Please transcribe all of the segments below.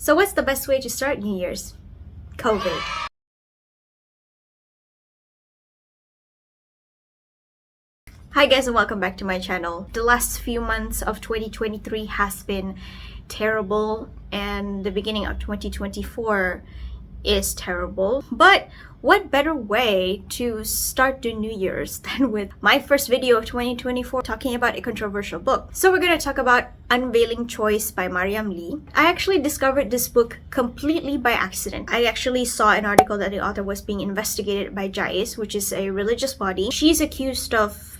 So what's the best way to start New Year's? COVID. Hi guys, and welcome back to my channel. The last few months of 2023 has been terrible, and the beginning of 2024 is terrible. But what better way to start the New Year's than with my first video of 2024 talking about a controversial book. So we're going to talk about Unveiling Choice by Maryam. I actually discovered this book completely by accident. I actually saw an article that the author was being investigated by hijabis, which is a religious body. She's accused of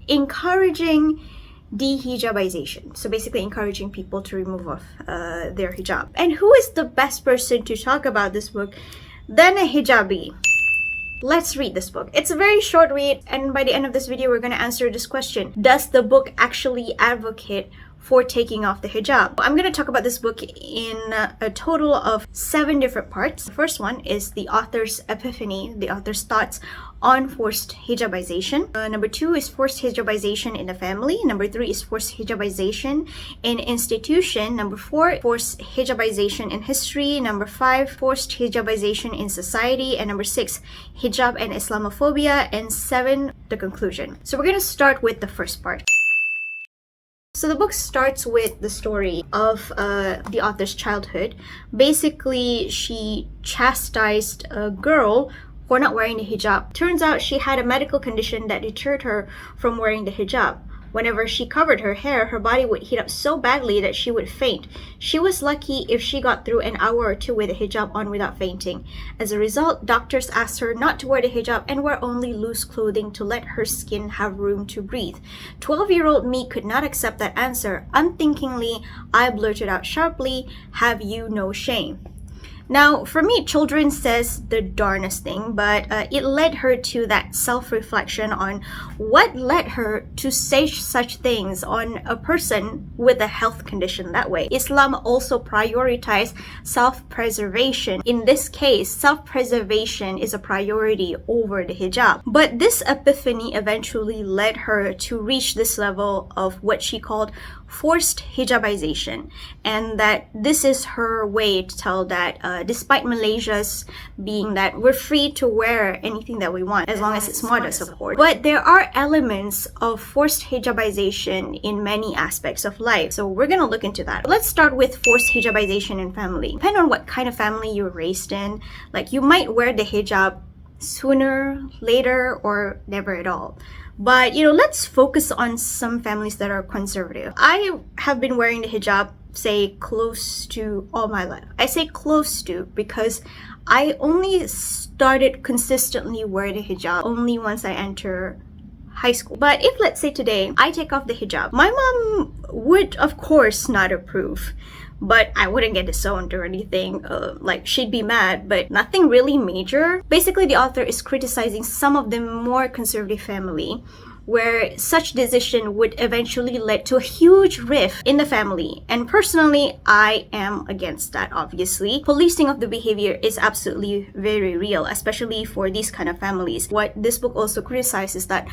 encouraging hijabisation, so basically encouraging people to remove off their hijab. And who is the best person to talk about this book than a hijabi? Let's read this book. It's a very short read, and by the end of this video we're going to answer this question: does the book actually advocate for taking off the hijab? I'm going to talk about this book in a total of 7 different parts. The first one is the author's epiphany, the author's thoughts on forced hijabization. Number 2 is forced hijabization in the family. Number 3 is forced hijabization in institution. Number 4, forced hijabization in history. Number 5, forced hijabization in society. And number 6, hijab and Islamophobia. And 7, the conclusion. So we're going to start with the first part. So the book starts with the story of the author's childhood. Basically, she chastised a girl for not wearing the hijab. Turns out she had a medical condition that deterred her from wearing the hijab. Whenever she covered her hair, her body would heat up so badly that she would faint. She was lucky if she got through an hour or 2 with a hijab on without fainting. As a result, doctors asked her not to wear the hijab and wear only loose clothing to let her skin have room to breathe. 12-year-old me could not accept that answer. Unthinkingly, I blurted out sharply, "Have you no shame?" Now, for me, children says the darnest thing, but it led her to that self-reflection on what led her to say such things on a person with a health condition that way. Islam also prioritized self-preservation. In this case, self-preservation is a priority over the hijab. But this epiphany eventually led her to reach this level of what she called forced hijabization, and that this is her way to tell that despite Malaysia's being that we're free to wear anything that we want as long as it's modern support, but there are elements of forced hijabization in many aspects of life. So we're gonna look into that. Let's start with forced hijabization in family. Depending on what kind of family you're raised in, like you might wear the hijab sooner, later, or never at all. But let's focus on some families that are conservative. I have been wearing the hijab, say, close to all my life. I say close to because I only started consistently wearing the hijab only once I enter high school. But if, let's say, today I take off the hijab, my mom would of course not approve. But I wouldn't get disowned or anything, like she'd be mad, but nothing really major. Basically, the author is criticizing some of the more conservative family where such decision would eventually lead to a huge rift in the family. And personally, I am against that, obviously. Policing of the behavior is absolutely very real, especially for these kind of families. What this book also criticizes is that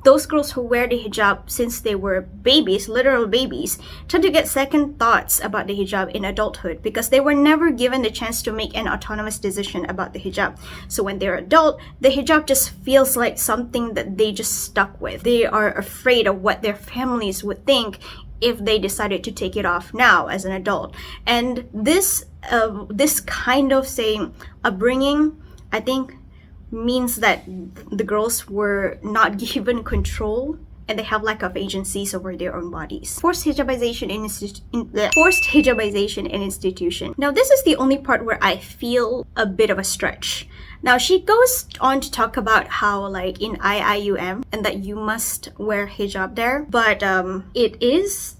those girls who wear the hijab since they were babies, literal babies, tend to get second thoughts about the hijab in adulthood because they were never given the chance to make an autonomous decision about the hijab. So when they're adult, the hijab just feels like something that they just stuck with. They are afraid of what their families would think if they decided to take it off now as an adult. And this kind of, say, upbringing, I think, means that the girls were not given control and they have lack of agencies over their own bodies. Forced hijabization in institution. Now, this is the only part where I feel a bit of a stretch. Now, she goes on to talk about how, like, in IIUM, and that you must wear hijab there, but it is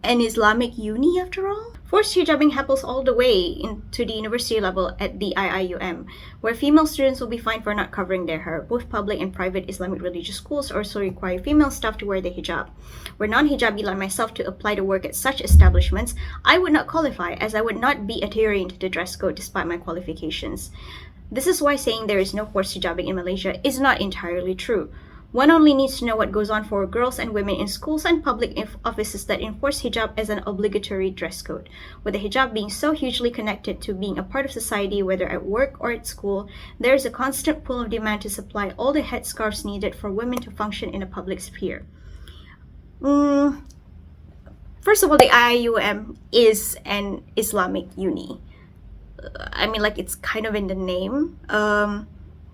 an Islamic uni after all. Forced hijabbing happens all the way into the university level at the IIUM, where female students will be fined for not covering their hair. Both public and private Islamic religious schools also require female staff to wear the hijab. Were non-hijabi like myself to apply to work at such establishments, I would not qualify, as I would not be adhering to the dress code despite my qualifications. This is why saying there is no forced hijabbing in Malaysia is not entirely true. One only needs to know what goes on for girls and women in schools and public offices that enforce hijab as an obligatory dress code. With the hijab being so hugely connected to being a part of society, whether at work or at school, there is a constant pool of demand to supply all the headscarves needed for women to function in a public sphere. First of all, the IIUM is an Islamic uni. I mean, like, it's kind of in the name.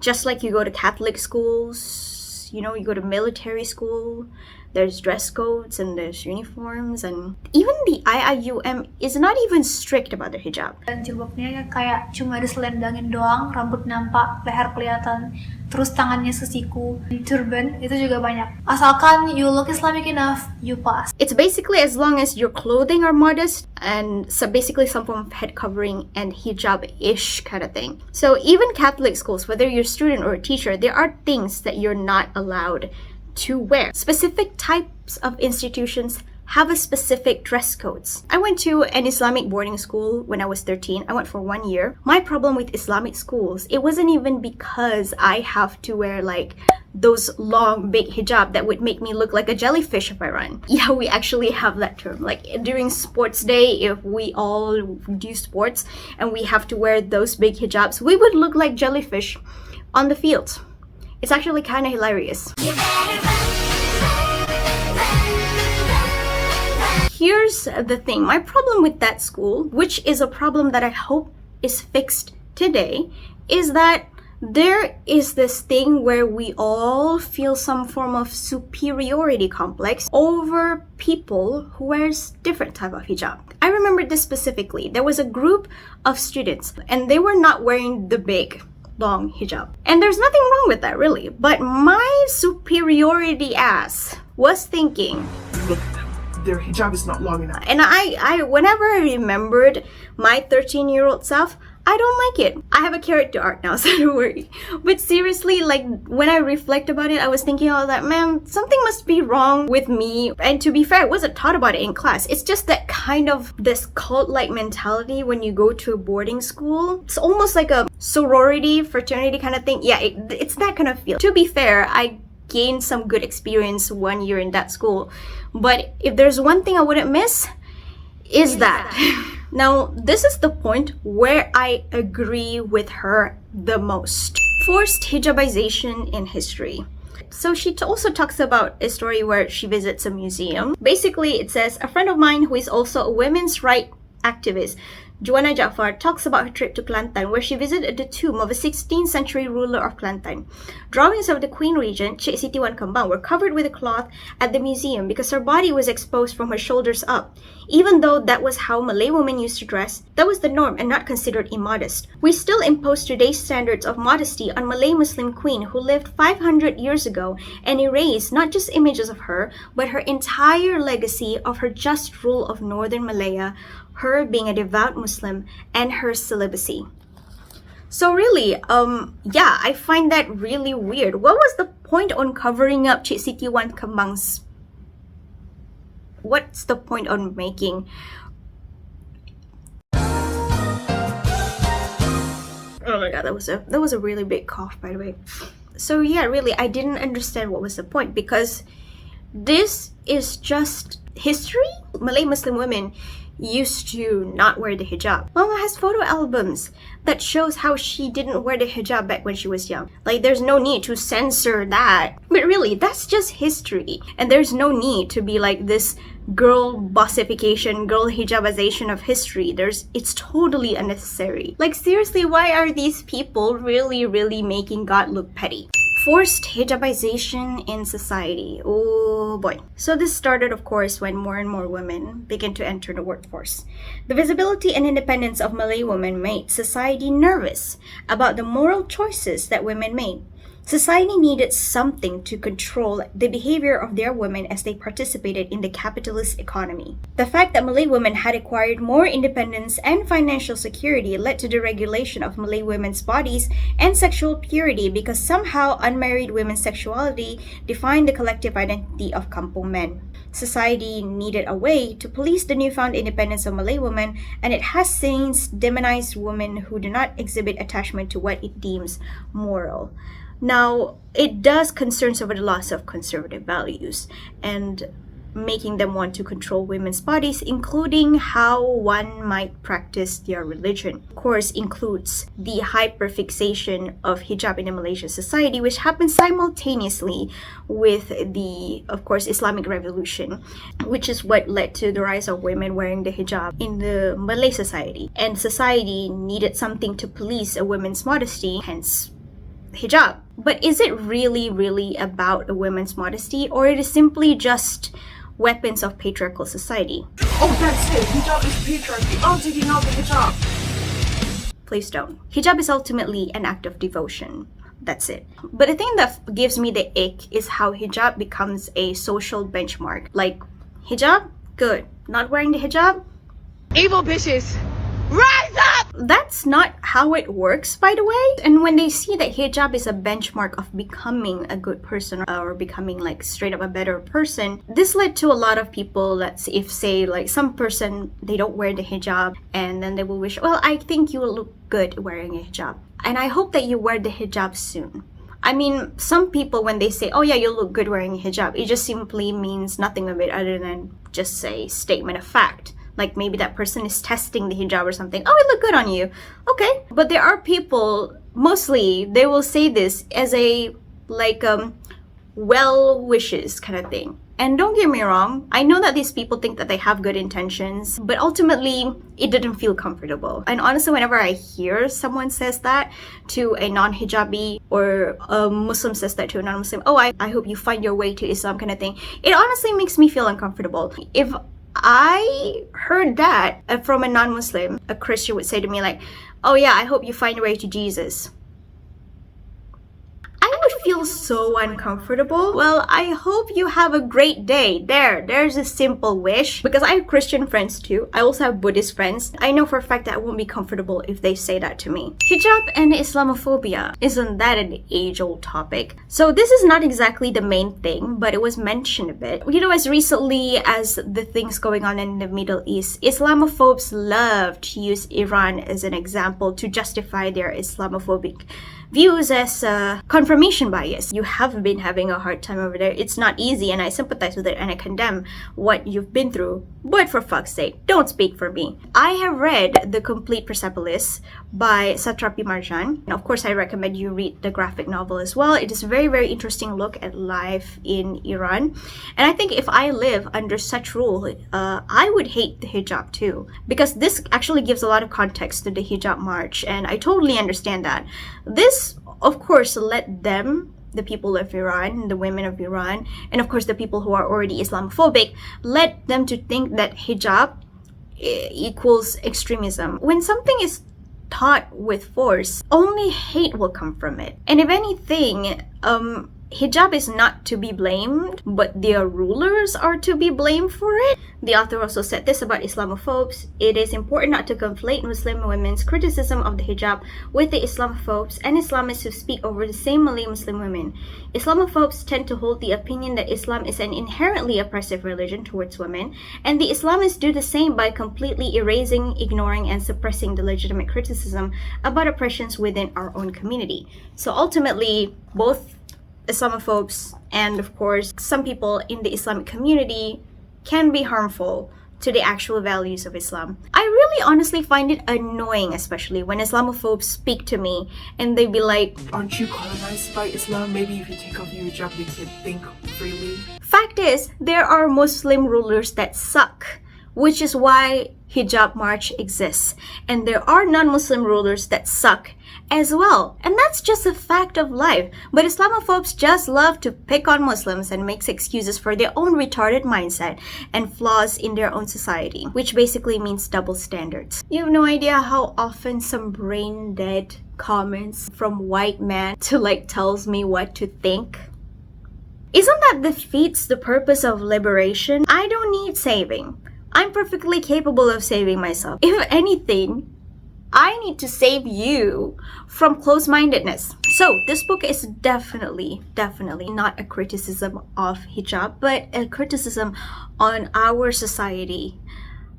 Just like you go to Catholic schools, you know, you go to military school, there's dress codes and there's uniforms, and even the IIUM is not even strict about their hijab. Dan jilbabnya kayak cuma diselendangin doang, rambut nampak, leher kelihatan, terus tangannya sesiku, turban itu juga banyak. Asalkan you look Islamic enough, you pass. It's basically as long as your clothing are modest and so basically some form of head covering and hijab-ish kind of thing. So even Catholic schools, whether you're a student or a teacher, there are things that you're not allowed to wear. Specific types of institutions have a specific dress codes. I went to an Islamic boarding school when I was 13. I went for 1 year. My problem with Islamic schools, it wasn't even because I have to wear like those long big hijab that would make me look like a jellyfish if I run. Yeah, we actually have that term. Like during sports day, if we all do sports and we have to wear those big hijabs, we would look like jellyfish on the field. It's actually kind of hilarious. Here's the thing. My problem with that school, which is a problem that I hope is fixed today, is that there is this thing where we all feel some form of superiority complex over people who wears different type of hijab. I remember this specifically. There was a group of students and they were not wearing the big long hijab. And there's nothing wrong with that really. But my superiority ass was thinking, look at them. Their hijab is not long enough. And I whenever I remembered my 13-year-old self, I don't like it. I have a character arc now, so don't worry. But seriously, like when I reflect about it, I was thinking all that, man, something must be wrong with me. And to be fair, I wasn't taught about it in class. It's just that kind of this cult-like mentality when you go to a boarding school. It's almost like a sorority, fraternity kind of thing. Yeah, it's that kind of feel. To be fair, I gained some good experience 1 year in that school. But if there's one thing I wouldn't miss, is that. Now, this is the point where I agree with her the most. Forced hijabization in history. So she also talks about a story where she visits a museum. Basically, it says, a friend of mine who is also a women's rights activist, Juana Jafar, talks about her trip to Kelantan where she visited the tomb of a 16th century ruler of Kelantan. Drawings of the Queen Regent, Cik Siti Wan Kembang, were covered with a cloth at the museum because her body was exposed from her shoulders up. Even though that was how Malay women used to dress, that was the norm and not considered immodest. We still impose today's standards of modesty on Malay Muslim queen who lived 500 years ago and erase not just images of her, but her entire legacy of her just rule of Northern Malaya, her being a devout Muslim, and her celibacy. So really, yeah, I find that really weird. What was the point on covering up Cik Siti Wan Kembang's? What's the point on making? Oh my god, that was a really big cough, by the way. So yeah, really, I didn't understand what was the point because this is just history. Malay Muslim women used to not wear the hijab. Mama has photo albums that shows how she didn't wear the hijab back when she was young. Like, there's no need to censor that. But really, that's just history. And there's no need to be like this girl bossification, girl hijabization of history. It's totally unnecessary. Like, seriously, why are these people really making God look petty? Forced hijabization in society. Oh boy. So this started, of course, when more and more women began to enter the workforce. The visibility and independence of Malay women made society nervous about the moral choices that women made. Society needed something to control the behavior of their women as they participated in the capitalist economy. The fact that Malay women had acquired more independence and financial security led to the regulation of Malay women's bodies and sexual purity because somehow unmarried women's sexuality defined the collective identity of kampung men. Society needed a way to police the newfound independence of Malay women, and it has since demonized women who do not exhibit attachment to what it deems moral. Now, it does concerns over the loss of conservative values and making them want to control women's bodies, including how one might practice their religion. Of course, includes the hyperfixation of hijab in the Malaysian society, which happened simultaneously with the, of course, Islamic Revolution, which is what led to the rise of women wearing the hijab in the Malay society. And society needed something to police a woman's modesty, hence hijab. But is it really about a woman's modesty, or it is simply just weapons of patriarchal society? Oh, that's it. Hijab is patriarchy. I'm taking out the hijab. Please don't. Hijab is ultimately an act of devotion. That's it. But the thing that gives me the ick is how hijab becomes a social benchmark. Like, hijab? Good. Not wearing the hijab? Evil bitches, rise up! That's not how it works, by the way. And when they see that hijab is a benchmark of becoming a good person or becoming like straight up a better person, this led to a lot of people that if say like some person, they don't wear the hijab and then they will wish, well, I think you will look good wearing a hijab. And I hope that you wear the hijab soon. I mean, some people when they say, oh yeah, you look good wearing a hijab, it just simply means nothing of it other than just a statement of fact. Like maybe that person is testing the hijab or something. Oh, it look good on you. Okay. But there are people, mostly, they will say this as a, like, well wishes kind of thing. And don't get me wrong, I know that these people think that they have good intentions, but ultimately, it didn't feel comfortable. And honestly, whenever I hear someone says that to a non-hijabi or a Muslim says that to a non-Muslim, oh, I hope you find your way to Islam kind of thing, it honestly makes me feel uncomfortable. If I heard that from a non-Muslim, a Christian would say to me like, oh yeah, I hope you find your way to Jesus, I would feel so uncomfortable. Well, I hope you have a great day. There's a simple wish. Because I have Christian friends too. I also have Buddhist friends. I know for a fact that I won't be comfortable if they say that to me. Hijab and Islamophobia. Isn't that an age-old topic? So this is not exactly the main thing, but it was mentioned a bit. You know, as recently as the things going on in the Middle East, Islamophobes love to use Iran as an example to justify their Islamophobic views as confirmation bias. You have been having a hard time over there. It's not easy and I sympathize with it and I condemn what you've been through. But for fuck's sake, don't speak for me. I have read The Complete Persepolis by Satrapi Marjan. And of course, I recommend you read the graphic novel as well. It is a very interesting look at life in Iran. And I think if I live under such rule, I would hate the hijab too. Because this actually gives a lot of context to the hijab march. And I totally understand that. This of course, let them, the people of Iran, the women of Iran, and of course the people who are already Islamophobic, led them to think that hijab equals extremism. When something is taught with force, only hate will come from it. And if anything, hijab is not to be blamed, but their rulers are to be blamed for it. The author also said this about Islamophobes. It is important not to conflate Muslim women's criticism of the hijab with the Islamophobes and Islamists who speak over the same Malay Muslim women. Islamophobes tend to hold the opinion that Islam is an inherently oppressive religion towards women, and the Islamists do the same by completely erasing, ignoring, and suppressing the legitimate criticism about oppressions within our own community. So ultimately, both Islamophobes and of course some people in the Islamic community can be harmful to the actual values of Islam. I really honestly find it annoying, especially when Islamophobes speak to me and they be like, Aren't you colonized by Islam? Maybe if you take off your hijab, you can think freely. Fact is, there are Muslim rulers that suck, which is why hijab march exists. And there are non-Muslim rulers that suck as well. And that's just a fact of life. But Islamophobes just love to pick on Muslims and makes excuses for their own retarded mindset and flaws in their own society, which basically means double standards. You have no idea how often some brain dead comments from white man to like tells me what to think. Isn't that defeats the purpose of liberation? I don't need saving. I'm perfectly capable of saving myself. If anything, I need to save you from close-mindedness. So this book is definitely not a criticism of hijab, but a criticism on our society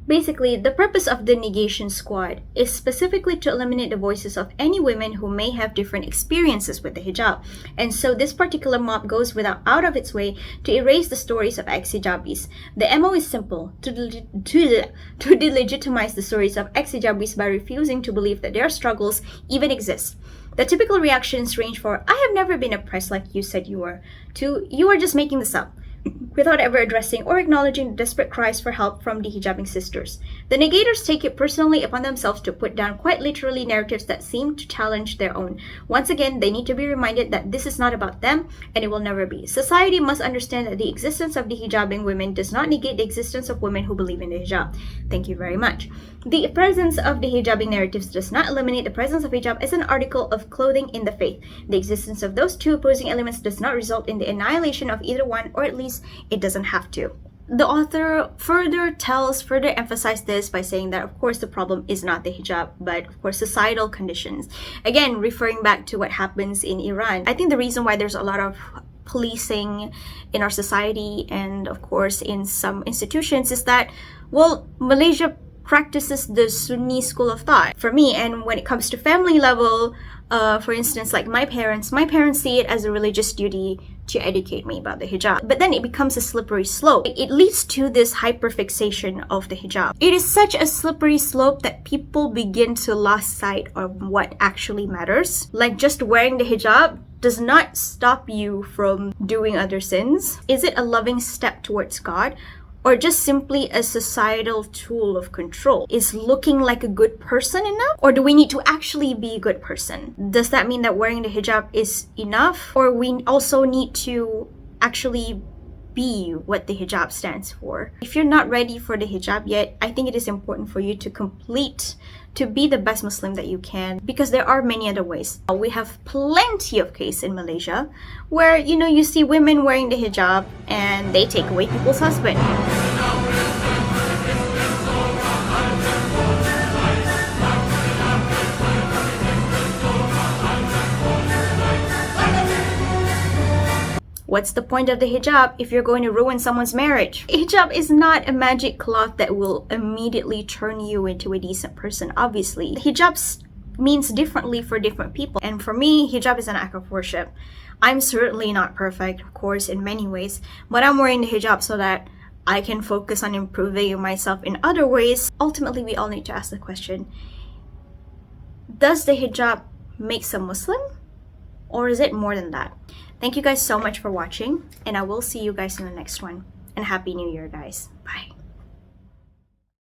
Basically, the purpose of the negation squad is specifically to eliminate the voices of any women who may have different experiences with the hijab. And so this particular mob goes out of its way to erase the stories of ex-hijabis. The MO is simple, to delegitimize the stories of ex-hijabis by refusing to believe that their struggles even exist. The typical reactions range for, "I have never been oppressed like you said you were," to, "You are just making this up," without ever addressing or acknowledging the desperate cries for help from the hijabing sisters. The negators take it personally upon themselves to put down quite literally narratives that seem to challenge their own. Once again, they need to be reminded that this is not about them, and it will never be. Society must understand that the existence of the hijabing women does not negate the existence of women who believe in the hijab. Thank you very much. The presence of the hijabing narratives does not eliminate the presence of hijab as an article of clothing in the faith. The existence of those two opposing elements does not result in the annihilation of either one, or at least it doesn't have to. The author further emphasizes this by saying that, of course, the problem is not the hijab, but of course societal conditions. Again, referring back to what happens in Iran. I think the reason why there's a lot of policing in our society and of course in some institutions is that, well, Malaysia practices the Sunni school of thought. For me, and when it comes to family level, for instance, like my parents see it as a religious duty to educate me about the hijab. But then it becomes a slippery slope. It leads to this hyperfixation of the hijab. It is such a slippery slope that people begin to lose sight of what actually matters. Like, just wearing the hijab does not stop you from doing other sins. Is it a loving step towards God, or just simply a societal tool of control? Is looking like a good person enough? Or do we need to actually be a good person? Does that mean that wearing the hijab is enough? Or we also need to actually be what the hijab stands for? If you're not ready for the hijab yet, I think it is important for you to be the best Muslim that you can, because there are many other ways. We have plenty of cases in Malaysia where, you see women wearing the hijab and they take away people's husband. What's the point of the hijab if you're going to ruin someone's marriage? Hijab is not a magic cloth that will immediately turn you into a decent person, obviously. Hijab means differently for different people. And for me, hijab is an act of worship. I'm certainly not perfect, of course, in many ways, but I'm wearing the hijab so that I can focus on improving myself in other ways. Ultimately, we all need to ask the question, does the hijab make a Muslim? Or is it more than that? Thank you guys so much for watching, and I will see you guys in the next one. And Happy New Year, guys. Bye.